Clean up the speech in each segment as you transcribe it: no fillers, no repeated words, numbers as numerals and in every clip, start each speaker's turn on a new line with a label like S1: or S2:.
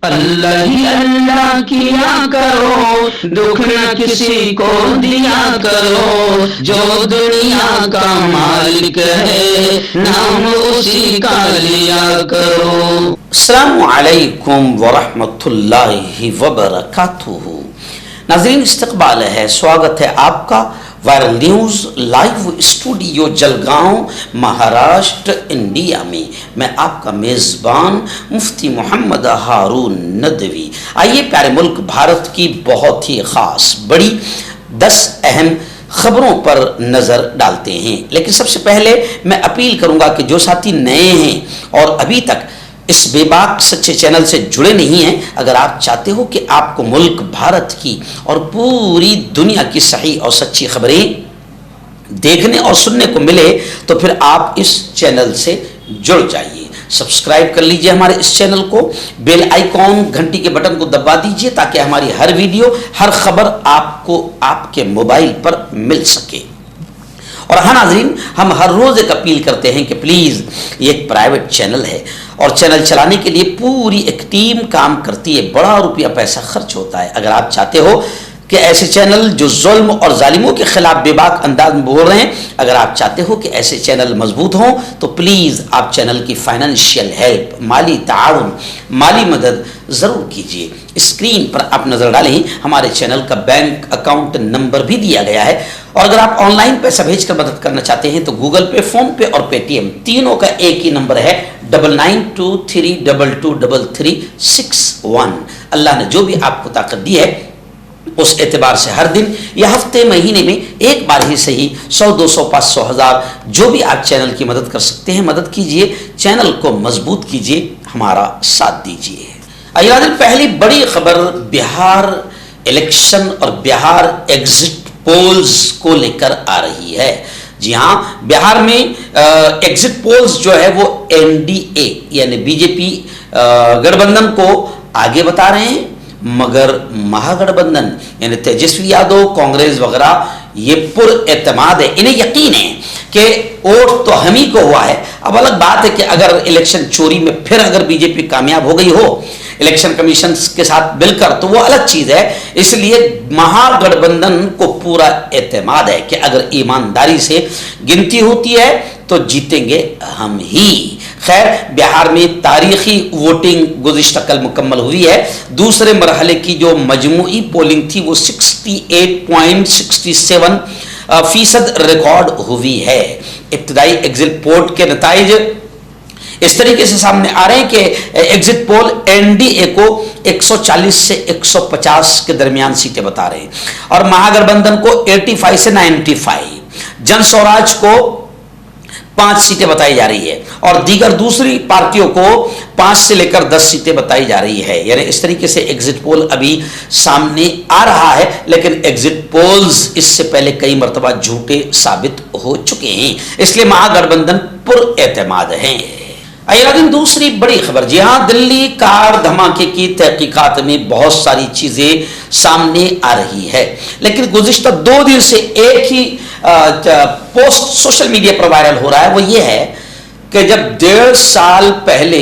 S1: اللہ ہی اللہ کیا کرو، دکھ نہ کسی کو دیا کرو، جو دنیا کا مالک ہے نام اسی کا لیا کرو۔
S2: السلام علیکم ورحمۃ اللہ وبرکاتہ۔ ناظرین، استقبال ہے، سواگت ہے آپ کا viral news live studio Jalgaon Maharashtra India میں۔ میں آپ کا میزبان مفتی محمد ہارون ندوی۔ آئیے پیارے ملک بھارت کی بہت ہی خاص بڑی 10 اہم خبروں پر نظر ڈالتے ہیں، لیکن سب سے پہلے میں اپیل کروں گا کہ جو ساتھی نئے ہیں اور ابھی تک اس بے باک سچے چینل سے جڑے نہیں ہیں، اگر آپ چاہتے ہو کہ آپ کو ملک بھارت کی اور پوری دنیا کی صحیح اور سچی خبریں دیکھنے اور سننے کو ملے تو پھر آپ اس چینل سے جڑ جائیے۔ سبسکرائب کر لیجئے ہمارے اس چینل کو، بیل آئیکن گھنٹی کے بٹن کو دبا دیجئے تاکہ ہماری ہر ویڈیو، ہر خبر آپ کو آپ کے موبائل پر مل سکے۔ اور ہاں ناظرین، ہم ہر روز ایک اپیل کرتے ہیں کہ پلیز، یہ ایک پرائیویٹ چینل ہے اور چینل چلانے کے لیے پوری ایک ٹیم کام کرتی ہے، بڑا روپیہ پیسہ خرچ ہوتا ہے۔ اگر آپ چاہتے ہو کہ ایسے چینل جو ظلم اور ظالموں کے خلاف بے باک انداز میں بول رہے ہیں، اگر آپ چاہتے ہو کہ ایسے چینل مضبوط ہوں تو پلیز آپ چینل کی فائنینشیل ہیلپ، مالی تعاون، مالی مدد ضرور کیجیے۔ اسکرین پر آپ نظر ڈالیں، ہمارے چینل کا بینک اکاؤنٹ نمبر بھی دیا گیا ہے، اور اگر آپ آن لائن پیسہ بھیج کر مدد کرنا چاہتے ہیں تو گوگل پے، فون پے اور پے ٹی ایم تینوں کا ایک ہی نمبر ہے 9923223361۔ اللہ نے جو بھی آپ کو طاقت دی ہے اس اعتبار سے ہر دن یا ہفتے مہینے میں ایک بار ہی صحیح 100 200 500 1000 جو بھی آپ چینل کی مدد کر سکتے ہیں مدد کیجئے، چینل کو مضبوط کیجئے، ہمارا ساتھ دیجئے۔ آئیے پہلی بڑی خبر بہار الیکشن اور بہار ایگزٹ پولز کو لے کر آ رہی ہے۔ جی ہاں، بہار میں ایگزٹ پولز جو ہے وہ این ڈی اے یعنی بی جے پی گٹھ بندھن کو آگے بتا رہے ہیں، مگر مہا گٹھ بندھن یعنی تیجسوی یادو، کانگریس وغیرہ یہ پر اعتماد ہے، انہیں یقین ہے کہ ووٹ تو ہم ہی کو ہوا ہے۔ اب الگ بات ہے کہ اگر الیکشن چوری میں پھر اگر بی جے پی کامیاب ہو گئی ہو الیکشن کمیشن کے ساتھ مل کر تو وہ الگ چیز ہے۔ اس لیے مہا گٹھ بندھن کو پورا اعتماد ہے کہ اگر ایمانداری سے گنتی ہوتی ہے تو جیتیں گے ہم ہی۔ خیر، بہار میں تاریخی ووٹنگ گزشتہ کل مکمل ہوئی ہے۔ دوسرے مرحلے کی جو مجموعی پولنگ تھی وہ 68.67% ریکارڈ ہوئی ہے۔ ابتدائی ایگزٹ پول کے نتائج اس طریقے سے سامنے آ رہے ہیں کہ exit poll N D A کو 140 سے 150 کے درمیان سیٹیں بتا رہے ہیں، اور مہا گٹھ بندھن کو 85 سے 95، جن سوراج کو 5 سیٹیں بتائی جا رہی ہے، اور دیگر دوسری پارٹیوں کو 5 سے لے کر 10 سیٹیں بتائی جا رہی ہے۔ یعنی اس طریقے سے ایگزٹ پول ابھی سامنے آ رہا ہے، لیکن ایگزٹ پولز اس سے پہلے کئی مرتبہ جھوٹے ثابت ہو چکے ہیں، اس لیے مہا گٹھ بندھن پر اعتماد ہیں۔ دوسری بڑی خبر، جی ہاں، دلی کار دھماکے کی تحقیقات میں بہت ساری چیزیں سامنے آ رہی ہے، لیکن گزشتہ 2 دن سے ایک ہی پوسٹ سوشل میڈیا پر وائرل ہو رہا ہے، وہ یہ ہے کہ جب 1.5 سال پہلے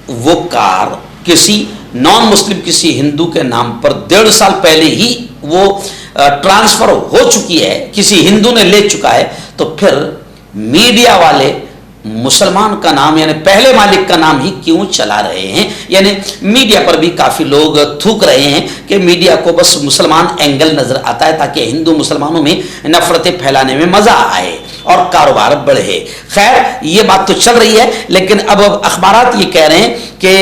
S2: وہ کار کسی نان مسلم، کسی ہندو کے نام پر 1.5 سال پہلے ہی وہ ٹرانسفر ہو چکی ہے، کسی ہندو نے لے چکا ہے، تو پھر میڈیا والے مسلمان کا نام یعنی پہلے مالک کا نام ہی کیوں چلا رہے ہیں؟ یعنی میڈیا پر بھی کافی لوگ تھوک رہے ہیں کہ میڈیا کو بس مسلمان اینگل نظر آتا ہے تاکہ ہندو مسلمانوں میں نفرتیں پھیلانے میں مزہ آئے اور کاروبار بڑھے۔ خیر، یہ بات تو چل رہی ہے، لیکن اب اخبارات یہ کہہ رہے ہیں کہ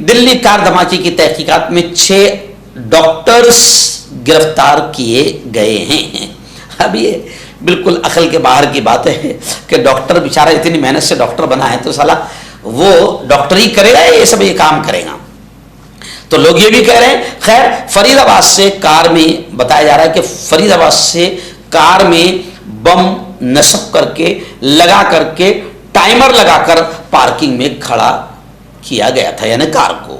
S2: دلی کار دھماکے کی تحقیقات میں 6 ڈاکٹرز گرفتار کیے گئے ہیں۔ اب یہ بالکل عقل کے باہر کی بات ہے کہ ڈاکٹر بیچارہ اتنی محنت سے ڈاکٹر بنا ہے تو سالا وہ ڈاکٹری کرے گا، یہ سب یہ کام کرے گا، تو لوگ یہ بھی کہہ رہے ہیں۔ خیر، فرید آباد سے کار میں بتایا جا رہا ہے کہ فرید آباد سے کار میں بم نصب کر کے لگا کر کے ٹائمر لگا کر پارکنگ میں کھڑا کیا گیا تھا، یعنی کار کو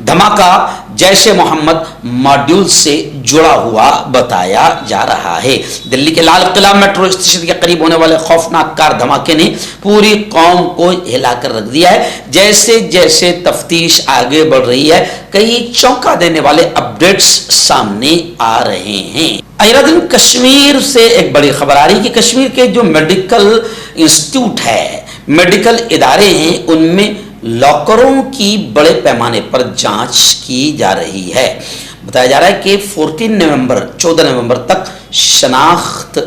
S2: دھماکہ جیش محمد ماڈیول سے جڑا ہوا بتایا جا رہا ہے۔ دلی کے لال قلعہ میٹرو اسٹیشن کے قریب ہونے والے خوفناک کار دھماکے نے پوری قوم کو ہلا کر رکھ دیا ہے۔ جیسے جیسے تفتیش آگے بڑھ رہی ہے، کئی چونکا دینے والے اپڈیٹس سامنے آ رہے ہیں۔ آئرہ دن کشمیر سے ایک بڑی خبر آ رہی کہ کشمیر کے جو میڈیکل انسٹیٹیوٹ ہے، میڈیکل ادارے ہیں، ان میں لاکروں کی بڑے پیمانے پر جانچ کی جا رہی ہے۔ بتایا جا رہا ہے کہ 14 نومبر تک شناخت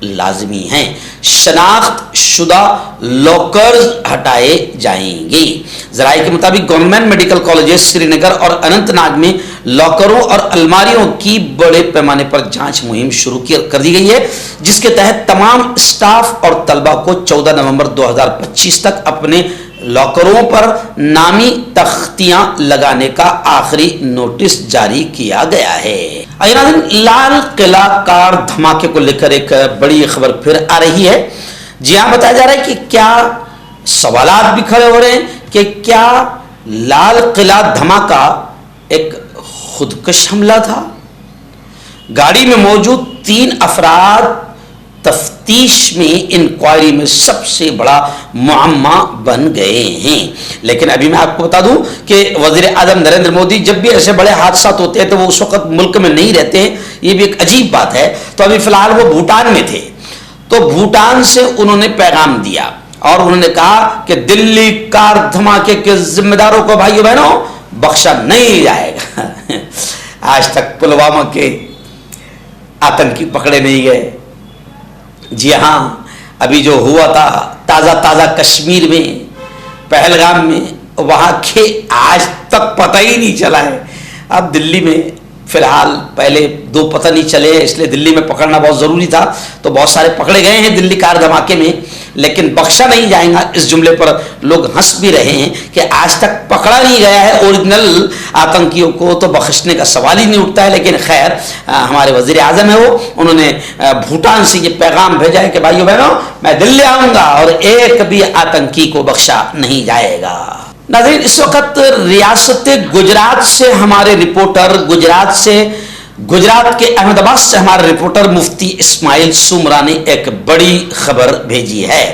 S2: لازمی ہیں، شناخت شدہ لاکرز ہٹائے جائیں گے۔ ذرائع کے مطابق گورنمنٹ میڈیکل کالجز سری نگر اور اننت ناگ میں لاکروں اور الماریوں کی بڑے پیمانے پر جانچ مہم شروع کر دی گئی ہے، جس کے تحت تمام اسٹاف اور طلبہ کو 14 نومبر 2025 تک اپنے لاکروں پر نامی تختیاں لگانے کا آخری نوٹس جاری کیا گیا ہے۔ لال قلعہ کار دھماکے کو لے کر ایک بڑی خبر پھر آ رہی ہے۔ جی ہاں، بتایا جا رہا ہے کہ کیا سوالات بھی کھڑے ہو رہے ہیں کہ کیا لال قلعہ دھماکہ ایک خودکش حملہ تھا؟ گاڑی میں موجود 3 افراد تفتیش میں انکوائری میں سب سے بڑا معمہ بن گئے ہیں۔ لیکن ابھی میں آپ کو بتا دوں کہ وزیر اعظم نریندر مودی جب بھی ایسے بڑے حادثات ہوتے ہیں تو وہ اس وقت ملک میں نہیں رہتے ہیں، یہ بھی ایک عجیب بات ہے۔ تو ابھی فی الحال وہ بھوٹان میں تھے، تو بھوٹان سے انہوں نے پیغام دیا اور انہوں نے کہا کہ دلی کار دھماکے کے ذمہ داروں کو بھائیو بہنوں بخشا نہیں جائے گا۔ آج تک پلوامہ کے آتنکی پکڑے نہیں گئے۔ جی ہاں، ابھی جو ہوا تھا تازہ کشمیر میں پہلگام میں، وہاں کے آج تک پتہ ہی نہیں چلا ہے۔ اب دلی میں فی الحال پہلے 2 پتہ نہیں چلے، اس لیے دلی میں پکڑنا بہت ضروری تھا، تو بہت سارے پکڑے گئے ہیں دلی کار دھماکے میں، لیکن بخشا نہیں جائے گا۔ اس جملے پر لوگ ہنس بھی رہے ہیں کہ آج تک پکڑا نہیں گیا ہے اوریجنل آتنکیوں کو، تو بخشنے کا سوال ہی نہیں اٹھتا ہے۔ لیکن خیر، ہمارے وزیر اعظم ہے انہوں نے بھوٹان سے یہ پیغام بھیجا ہے کہ بھائیو بہنوں میں دلی آؤں گا اور ایک بھی آتنکی کو بخشا نہیں جائے گا۔ ناظرین، اس وقت ریاست گجرات سے ہمارے رپورٹر گجرات کے احمد آباد سے ہمارے رپورٹر مفتی اسماعیل سومرا نے ایک بڑی خبر بھیجی ہے۔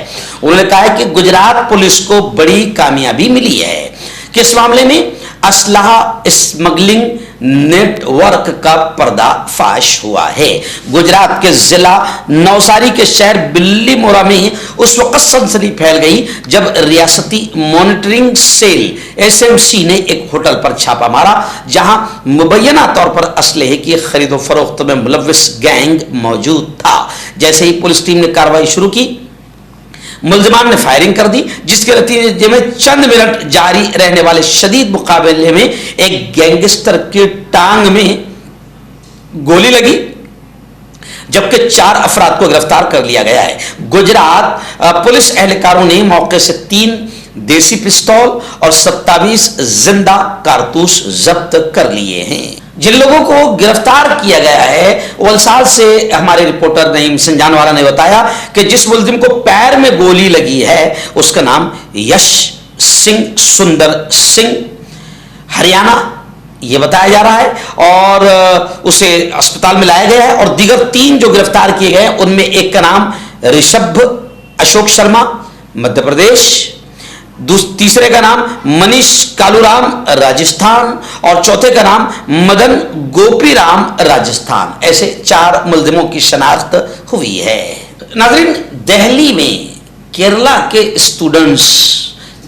S2: انہوں نے کہا ہے کہ گجرات پولیس کو بڑی کامیابی ملی ہے۔ کس معاملے میں؟ اسلحہ اسمگلنگ نیٹ ورک کا پردہ فاش ہوا ہے۔ گجرات کے ضلع نوساری کے شہر بلی مورا میں اس وقت سنسنی پھیل گئی جب ریاستی مانیٹرنگ سیل SMC نے ایک ہوٹل پر چھاپا مارا، جہاں مبینہ طور پر اسلحے کی خرید و فروخت میں ملوث گینگ موجود تھا۔ جیسے ہی پولیس ٹیم نے کارروائی شروع کی، ملزمان نے فائرنگ کر دی، جس کے نتیجے میں چند منٹ جاری رہنے والے شدید مقابلے میں ایک گینگسٹر کی ٹانگ میں گولی لگی، جبکہ 4 افراد کو گرفتار کر لیا گیا ہے۔ گجرات پولیس اہلکاروں نے موقع سے 3 دیسی پستول اور 27 زندہ کارتوس ضبط کر لیے ہیں۔ جن لوگوں کو گرفتار کیا گیا ہے، ولسال سے ہمارے رپورٹر نعیم سنجان والا نے بتایا کہ جس ملزم کو پیر میں گولی لگی ہے اس کا نام یش سنگھ سندر سنگھ ہریانہ یہ بتایا جا رہا ہے، اور اسے اسپتال میں لایا گیا ہے۔ اور دیگر 3 جو گرفتار کیے گئے ان میں ایک کا نام رشبھ اشوک شرما مدھیہ پردیش، تیسرے کا نام منیش کالورام راجستھان، اور چوتھے کا نام مدن گوپی رام راجستھان۔ ایسے 4 ملزموں کی شناخت ہوئی ہے۔ ناظرین، دہلی میں کیرلا کے اسٹوڈنٹس،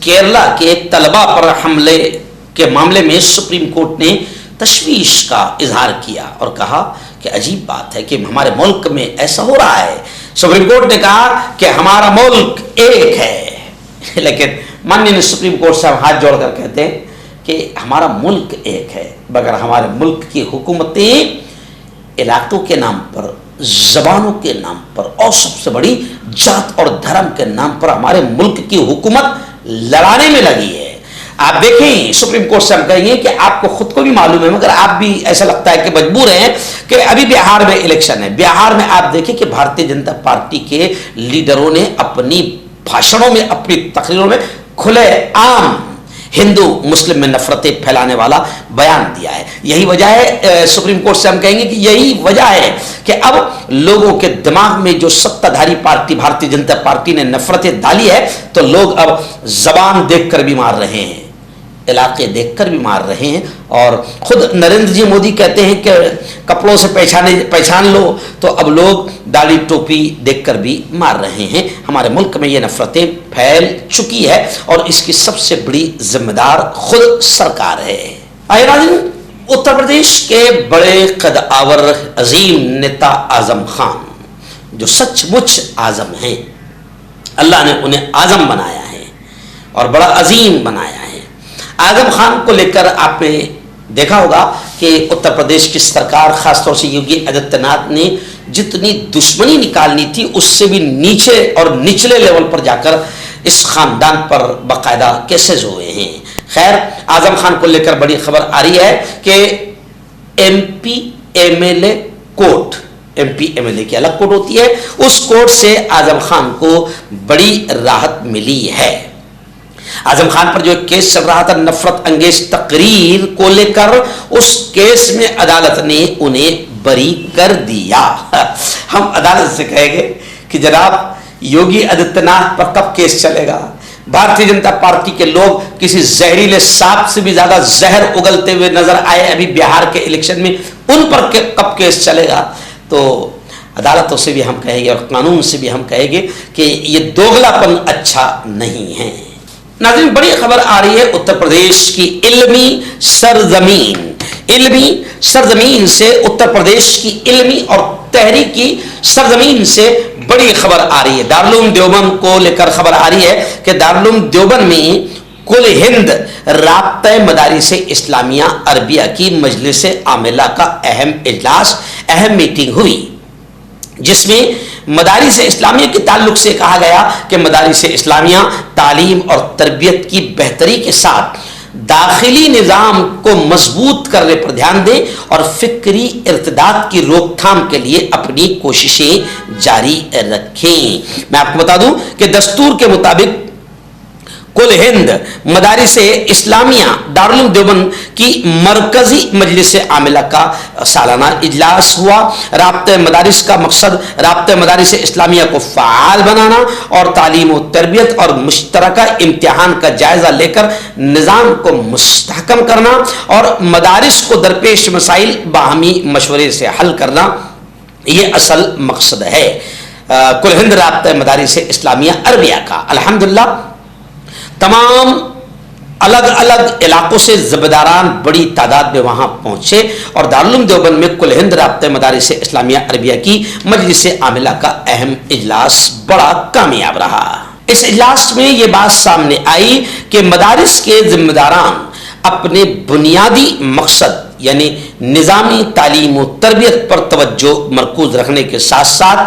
S2: کیرلا کے طلبہ پر حملے کے معاملے میں سپریم کورٹ نے تشویش کا اظہار کیا اور کہا کہ عجیب بات ہے کہ ہمارے ملک میں ایسا ہو رہا ہے۔ سپریم کورٹ نے کہا کہ ہمارا ملک ایک ہے، لیکن مانیہ سپریم کورٹ سے ہم ہاتھ جوڑ کر کہتے ہیں کہ ہمارا ملک ایک ہے، مگر ہمارے ملک کی حکومتیں علاقوں کے نام پر، زبانوں کے نام پر اور سب سے بڑی جات اور دھرم کے نام پر ہمارے ملک کی حکومت لڑانے میں لگی ہے۔ آپ دیکھیں، سپریم کورٹ سے ہم کہیں گے کہ آپ کو خود کو بھی معلوم ہے، مگر آپ بھی ایسا لگتا ہے کہ مجبور ہیں کہ ابھی بہار میں الیکشن ہے۔ بہار میں آپ دیکھیں کہ بھارتیہ جنتا پارٹی کے لیڈروں نے اپنی بھاشنوں میں، اپنی تقریروں میں کھلے عام ہندو مسلم میں نفرتیں پھیلانے والا بیان دیا ہے. یہی وجہ ہے سپریم کورٹ سے ہم کہیں گے کہ یہی وجہ ہے کہ اب لوگوں کے دماغ میں جو ستہ دھاری پارٹی بھارتیہ جنتا پارٹی نے نفرتیں ڈالی ہے تو لوگ اب زبان دیکھ کر بھی مار رہے ہیں, علاقے دیکھ کر بھی مار رہے ہیں. اور خود نریندر جی مودی کہتے ہیں کہ کپڑوں سے پہچان لو, تو اب لوگ داڑھی ٹوپی دیکھ کر بھی مار رہے ہیں. ہمارے ملک میں یہ نفرتیں پھیل چکی ہے اور اس کی سب سے بڑی ذمہ دار خود سرکار ہے. آئے ناظرین, اتر پردیش کے بڑے قد آور عظیم نیتا اعظم خان, جو سچ مچ اعظم ہیں, اللہ نے انہیں اعظم بنایا ہے اور بڑا عظیم بنایا ہے. اعظم خان کو لے کر آپ نے دیکھا ہوگا کہ اتر پردیش کی سرکار خاص طور سے یوگی آدتیہ ناتھ نے جتنی دشمنی نکالنی تھی اس سے بھی نیچے اور نچلے لیول پر جا کر اس خاندان پر باقاعدہ کیسز ہوئے ہیں. خیر, اعظم خان کو لے کر بڑی خبر آ رہی ہے کہ M P M L A court, M P M L A کی الگ کوٹ ہوتی ہے, اس کوٹ سے اعظم خان کو بڑی راحت ملی ہے. اعظم خان پر جو ایک کیس چل رہا تھا نفرت انگیز تقریر کو لے کر, اس کیس میں عدالت نے انہیں بری کر دیا. ہم عدالت سے کہیں گے کہ جناب یوگی آدتیہ ناتھ پر کب کیس چلے گا؟ بھارتیہ جنتا پارٹی کے لوگ کسی زہریلے سانپ سے بھی زیادہ زہر اگلتے ہوئے نظر آئے ابھی بہار کے الیکشن میں, ان پر کب کیس چلے گا؟ تو عدالتوں سے بھی ہم کہیں گے اور قانون سے بھی ہم کہیں گے کہ یہ دوغلاپن اچھا نہیں ہے. ناظرین, بڑی خبر آ رہی ہے اتر پردیش کی علمی سرزمین سے, اتر پردیش کی علمی اور تحریکی سرزمین سے بڑی خبر آ رہی ہے. دارالعلوم دیوبند کو لے کر خبر آ رہی ہے کہ دارالعلوم دیوبند میں کل ہند رابطہ مدارس اسلامیہ عربیہ کی مجلس عاملہ کا اہم اجلاس, اہم میٹنگ ہوئی, جس میں مدارس اسلامیہ کے تعلق سے کہا گیا کہ مدارس اسلامیہ تعلیم اور تربیت کی بہتری کے ساتھ داخلی نظام کو مضبوط کرنے پر دھیان دیں اور فکری ارتداد کی روک تھام کے لیے اپنی کوششیں جاری رکھیں. میں آپ کو بتا دوں کہ دستور کے مطابق کل ہند مدارس اسلامیہ دارالعلوم دیوبند کی مرکزی مجلس عاملہ کا سالانہ اجلاس ہوا. رابطہ مدارس کا مقصد رابطہ مدارس اسلامیہ کو فعال بنانا اور تعلیم و تربیت اور مشترکہ امتحان کا جائزہ لے کر نظام کو مستحکم کرنا اور مدارس کو درپیش مسائل باہمی مشورے سے حل کرنا, یہ اصل مقصد ہے کل ہند رابطہ مدارس اسلامیہ عربیہ کا. الحمدللہ تمام الگ الگ علاقوں سے ذمہ بڑی تعداد میں وہاں پہنچے اور دارالعلوم دیوبند میں کل ہند رابطہ مدارس اسلامیہ عربیہ کی مجلس عاملہ کا اہم اجلاس بڑا کامیاب رہا. اس اجلاس میں یہ بات سامنے آئی کہ مدارس کے ذمہ داران اپنے بنیادی مقصد یعنی نظامی تعلیم و تربیت پر توجہ مرکوز رکھنے کے ساتھ ساتھ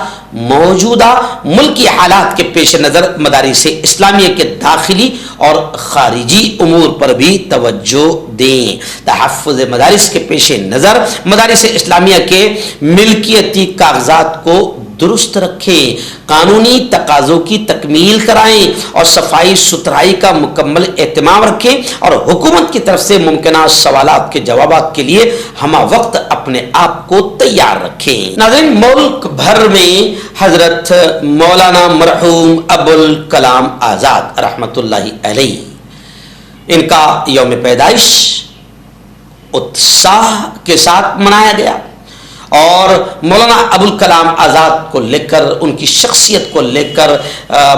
S2: موجودہ ملکی حالات کے پیش نظر مدارس اسلامیہ کے داخلی اور خارجی امور پر بھی توجہ دیں. تحفظ مدارس کے پیش نظر مدارس اسلامیہ کے ملکیتی کاغذات کو درست رکھیں, قانونی تقاضوں کی تکمیل کرائیں اور صفائی ستھرائی کا مکمل اہتمام رکھیں اور حکومت کی طرف سے ممکنہ سوالات کے جوابات کے لیے ہمہ وقت اپنے آپ کو تیار رکھیں. ناظرین, ملک بھر میں حضرت مولانا مرحوم ابوالکلام آزاد رحمۃ اللہ علیہ, ان کا یوم پیدائش اتساہ کے ساتھ منایا گیا اور مولانا ابوالکلام آزاد کو لے کر, ان کی شخصیت کو لے کر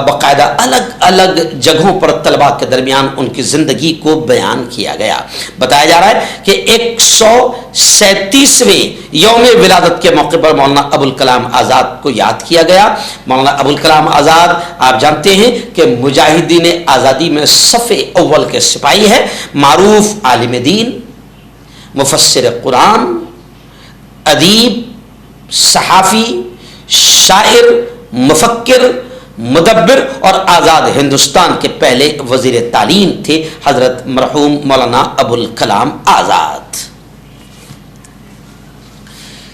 S2: باقاعدہ الگ الگ جگہوں پر طلباء کے درمیان ان کی زندگی کو بیان کیا گیا. بتایا جا رہا ہے کہ 137ویں یوم ولادت کے موقع پر مولانا ابوالکلام آزاد کو یاد کیا گیا. مولانا ابوالکلام آزاد آپ جانتے ہیں کہ مجاہدین آزادی میں صف اول کے سپاہی ہے, معروف عالم دین, مفسر قرآن, ادیب, صحافی, شاعر, مفکر, مدبر اور آزاد ہندوستان کے پہلے وزیر تعلیم تھے حضرت مرحوم مولانا ابوالکلام آزاد.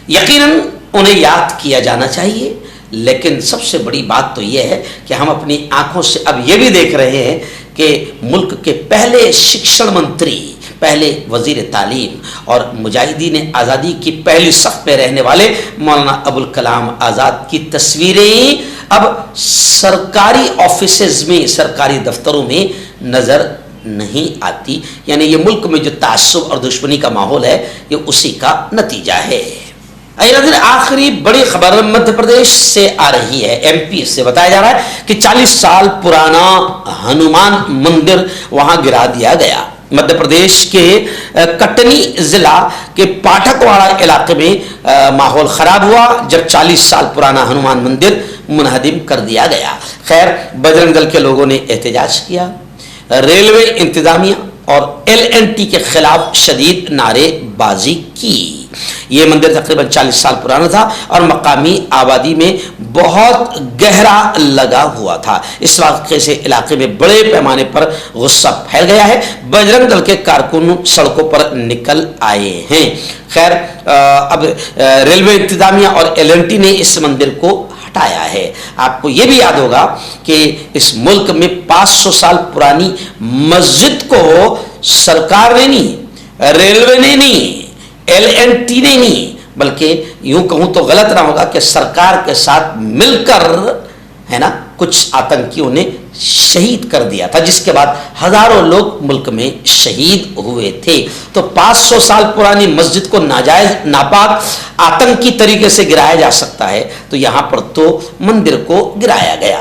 S2: یقیناً انہیں یاد کیا جانا چاہیے, لیکن سب سے بڑی بات تو یہ ہے کہ ہم اپنی آنکھوں سے اب یہ بھی دیکھ رہے ہیں کہ ملک کے پہلے شکشن منتری، پہلے وزیر تعلیم اور مجاہدین آزادی کی پہلی صف پہ رہنے والے مولانا ابوالکلام آزاد کی تصویریں اب سرکاری آفیسز میں، سرکاری دفتروں میں نظر نہیں آتی. یعنی یہ ملک میں جو تعصب اور دشمنی کا ماحول ہے یہ اسی کا نتیجہ ہے. آخری بڑی خبر مدھیہ پردیش سے آ رہی ہے. ایم پی سے بتایا جا رہا ہے کہ 40 سال پرانا ہنومان مندر وہاں گرا دیا گیا. مدھیہ پردیش کے کٹنی ضلع کے پاٹھک واڑہ علاقے میں ماحول خراب ہوا جب 40 سال پرانا ہنومان مندر منہدم کر دیا گیا. خیر، بجرنگ دل کے لوگوں نے احتجاج کیا، ریلوے انتظامیہ اور LNT کے خلاف شدید نعرے بازی کی. یہ مندر تقریباً 40 سال پرانا تھا اور مقامی آبادی میں بہت گہرا لگا ہوا تھا. اس واقعے سے علاقے میں بڑے پیمانے پر غصہ پھیل گیا ہے. بجرنگ دل کے کارکن سڑکوں پر نکل آئے ہیں. خیر، اب ریلوے انتظامیہ اور LNT نے اس مندر کو ہٹایا ہے. آپ کو یہ بھی یاد ہوگا کہ اس ملک میں 500 سال پرانی مسجد کو سرکار نے نہیں، ریلوے نے نہیں، LNT نے نہیں، بلکہ یوں کہوں تو غلط نہ ہوگا کہ سرکار کے ساتھ مل کر ہے نا کچھ آتنکیوں نے شہید کر دیا تھا، جس کے بعد ہزاروں لوگ ملک میں شہید ہوئے تھے. تو 500 سال پرانی مسجد کو ناجائز، ناپاک، آتنکی طریقے سے گرایا جا سکتا ہے تو یہاں پر تو مندر کو گرایا گیا.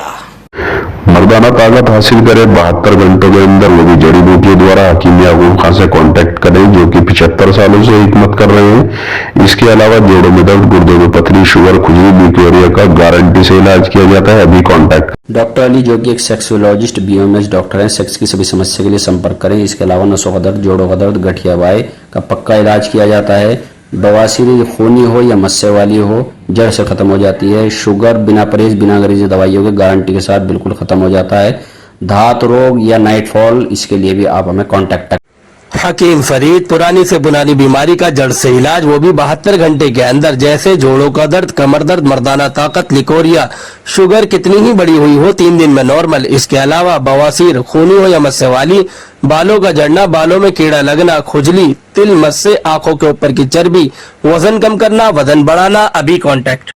S3: مردانہ طاقت حاصل کرے 72 گھنٹوں کے اندر، وہ بھی جڑی بوٹیوں دوارا. حکیم یعقوب خان سے کانٹیکٹ کریں جو کہ 75 سالوں سے حکمت کر رہے ہیں. اس کے علاوہ جوڑوں میں درد، گردوں میں پتھری، شوگر، کھجلی، لیکوریا کا گارنٹی سے علاج کیا جاتا ہے. ابھی کانٹیکٹ.
S4: ڈاکٹر علی جو کہ ایک سیکسولوجسٹ BMS ڈاکٹر ہیں. سیکس کی سبھی سمسیا کے لیے سمپرک کریں. اس کے علاوہ نسوں کا درد، جوڑوں کا درد، گٹھیا وائے کا پکا علاج کیا جاتا ہے. بواسیر خونی ہو یا مسے والی ہو جڑ سے ختم ہو جاتی ہے. شوگر بنا پرہیز، بنا انگریزی دوائیوں کے گارنٹی کے ساتھ بالکل ختم ہو جاتا ہے. دھات روگ یا نائٹ فال، اس کے لیے بھی آپ ہمیں کانٹیکٹ کریں.
S5: حکیم فرید پرانی سے پرانی بیماری کا جڑ سے علاج، وہ بھی 72 گھنٹے کے اندر. جیسے جوڑوں کا درد، کمر درد، مردانہ طاقت، لیکوریا، شوگر کتنی ہی بڑی ہوئی ہو 3 دن میں نارمل. اس کے علاوہ بواسیر خونی ہو یا مسے والی، بالوں کا جڑنا، بالوں میں کیڑا لگنا، کھجلی، تل، مسے، آنکھوں کے اوپر کی چربی، وزن کم کرنا، وزن بڑھانا. ابھی کانٹیکٹ.